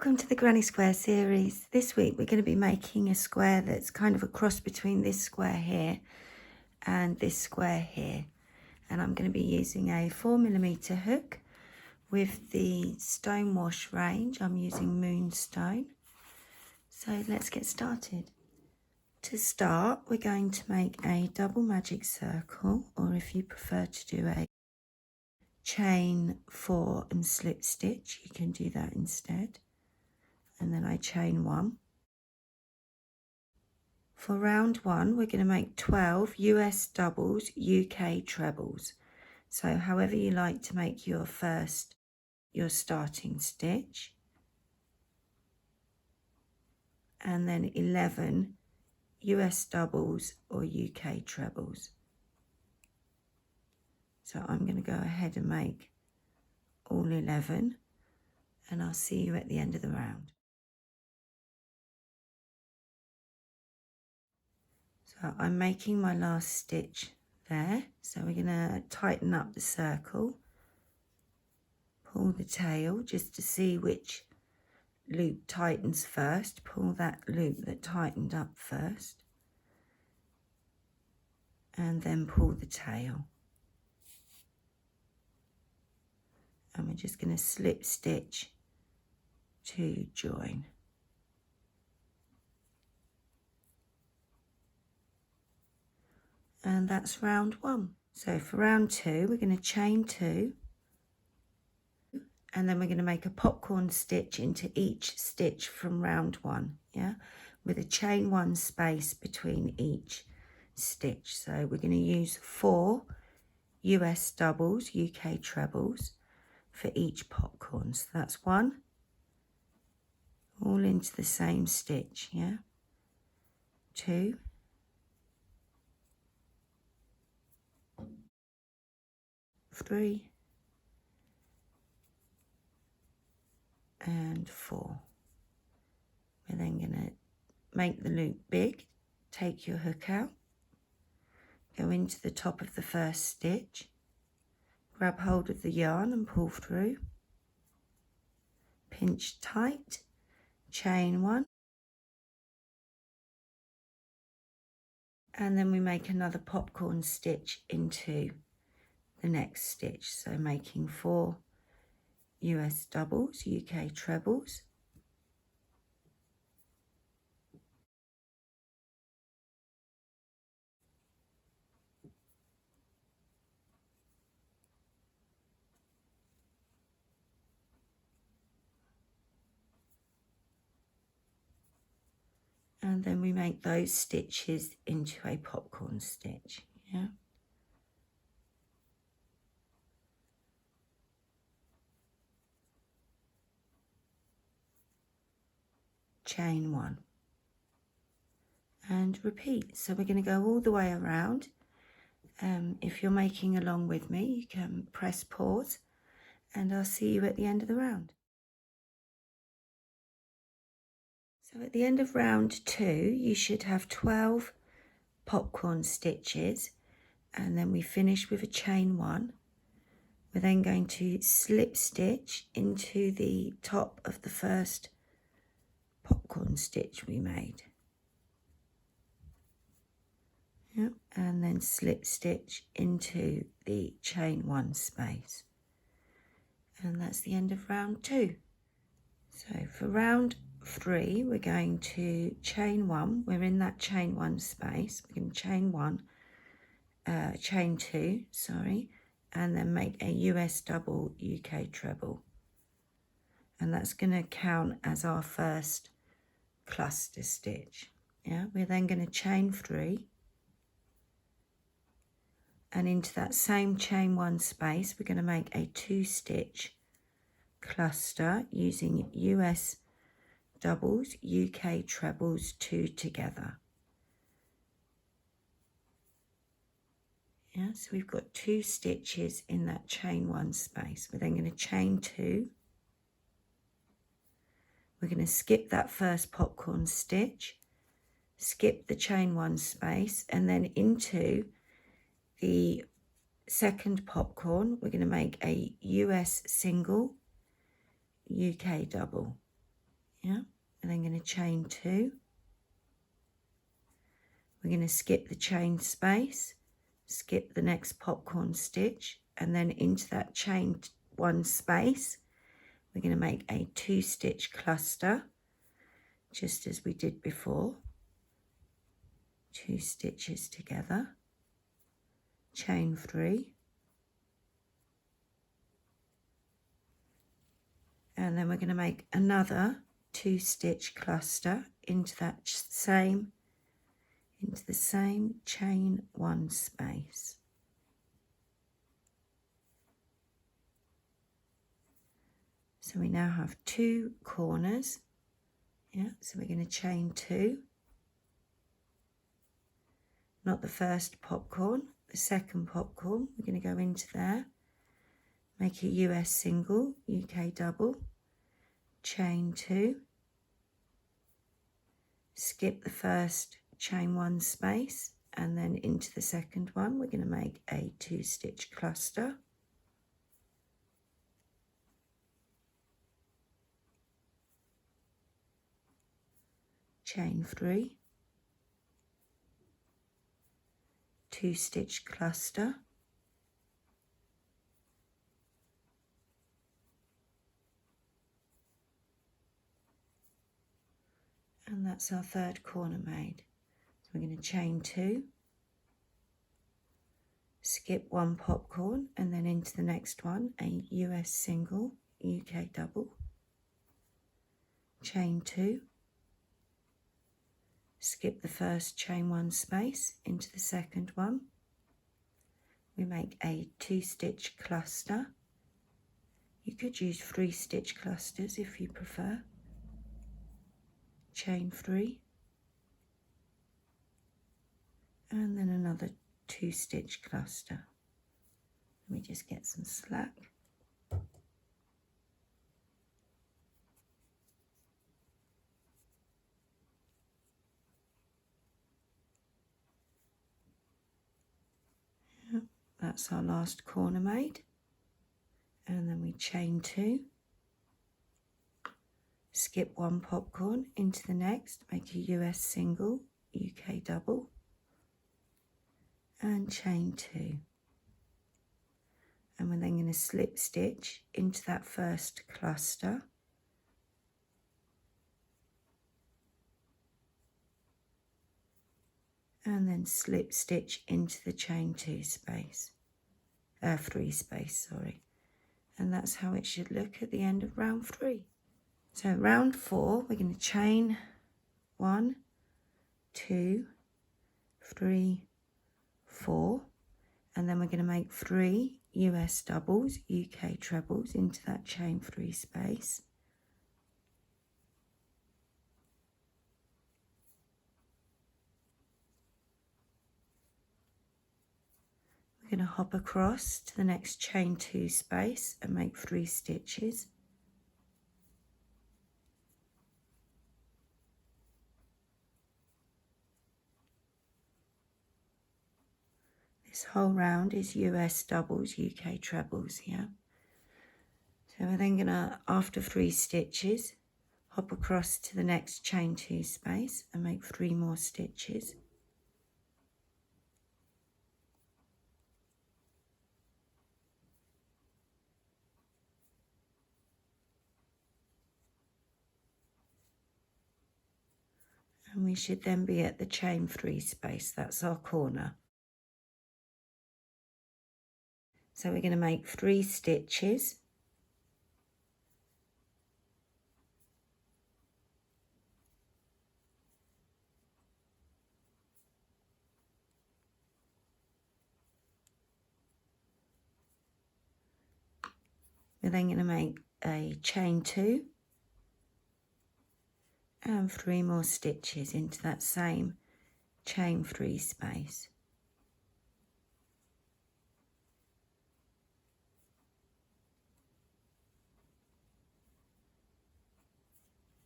Welcome to the Granny Square series. This week we're going to be making a square that's kind of a cross between this square here and this square here. And I'm going to be using a 4mm hook with the stone wash range. I'm using Moonstone. So let's get started. To start, we're going to make a double magic circle, or if you prefer to do a chain 4 and slip stitch, you can do that instead. And then I chain 1. For round 1, we're going to make 12 US doubles, UK trebles. So however you like to make your starting stitch. And then 11 US doubles or UK trebles. So I'm going to go ahead and make all 11, and I'll see you at the end of the round. So I'm making my last stitch there. So we're going to tighten up the circle, pull the tail just to see which loop tightens first. Pull that loop that tightened up first, and then pull the tail. And we're just going to slip stitch to join. And that's round 1. So for round 2, we're going to chain 2, and then we're going to make a popcorn stitch into each stitch from round 1, yeah, with a chain 1 space between each stitch. So we're going to use 4 US doubles, UK trebles for each popcorn. So that's 1, all into the same stitch, yeah, 2, 3, and 4. We're then going to make the loop big, take your hook out, go into the top of the first stitch, grab hold of the yarn and pull through, pinch tight, chain 1, and then we make another popcorn stitch into the next stitch. So making 4 US doubles, UK trebles, and then we make those stitches into a popcorn stitch, yeah. Chain 1 and repeat. So we're going to go all the way around. If you're making along with me, you can press pause, and I'll see you at the end of the round. So at the end of round 2, you should have 12 popcorn stitches, and then we finish with a chain 1. We're then going to slip stitch into the top of the first popcorn stitch we made. Yep. And then slip stitch into the chain 1 space. And that's the end of round 2. So for round 3, we're going to chain 1. We're in that chain 1 space. We're going to chain 2, sorry, and then make a US double, UK treble. And that's going to count as our first cluster stitch. Yeah, we're then going to chain 3, and into that same chain 1 space we're going to make a 2-stitch cluster using US doubles, UK trebles, 2 together. Yeah, so we've got 2 stitches in that chain 1 space. We're then going to chain 2. We're going to skip that first popcorn stitch, skip the chain 1 space, and then into the second popcorn we're going to make a US single, UK double. Yeah, and then going to chain 2. We're going to skip the chain space, skip the next popcorn stitch, and then into that chained 1 space we're going to make a 2-stitch cluster, just as we did before. 2 stitches together, chain 3, and then we're going to make another 2-stitch cluster into the same chain 1 space. So we now have 2 corners. Yeah, so we're going to chain 2, not the first popcorn, the second popcorn. We're going to go into there, make a US single, UK double, chain 2, skip the first, chain 1 space, and then into the second one we're going to make a 2-stitch cluster, chain 3, 2-stitch cluster, and that's our 3rd corner made. So we're going to chain 2, skip 1 popcorn, and then into the next one a US single, UK double, chain 2, skip the first, chain 1 space, into the second one we make a 2-stitch cluster. You could use 3-stitch clusters if you prefer, chain 3, and then another 2-stitch cluster. Let me just get some slack. That's our last corner made, and then we chain 2, skip 1 popcorn, into the next make a US single, UK double, and chain 2, and we're then going to slip stitch into that first cluster, and then slip stitch into the chain 2 space, 3 space, sorry. And that's how it should look at the end of round 3. So round 4 we're going to chain 1, 2, 3, 4, and then we're going to make 3 US doubles, UK trebles into that chain 3 space. We're going to hop across to the next chain 2 space and make 3 stitches. This whole round is US doubles, UK trebles, yeah. So we're then going to, after 3 stitches, hop across to the next chain 2 space and make 3 more stitches. And we should then be at the chain 3 space, that's our corner. So we're going to make 3 stitches. We're then going to make a chain 2 and 3 more stitches into that same chain 3 space.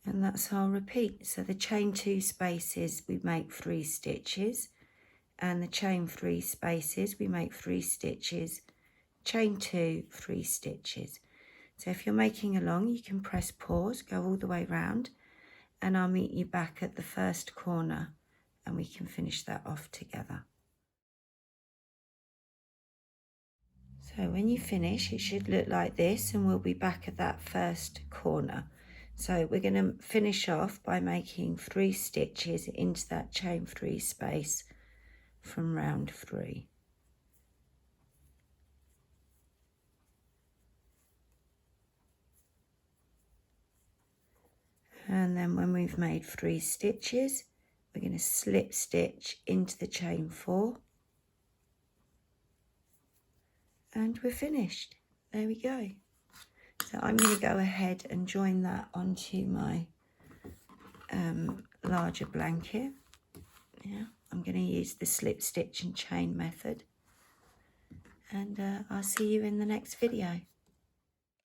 And that's our repeat. So the chain 2 spaces we make 3 stitches, and the chain 3 spaces we make 3 stitches, chain 2, 3 stitches. So if you're making along, you can press pause, go all the way round and I'll meet you back at the first corner and we can finish that off together. So when you finish, it should look like this, and we'll be back at that first corner. So we're going to finish off by making 3 stitches into that chain 3 space from round 3. And then when we've made 3 stitches, we're going to slip stitch into the chain 4. And we're finished. There we go. So I'm going to go ahead and join that onto my larger blanket. Yeah, I'm going to use the slip stitch and chain method. And I'll see you in the next video.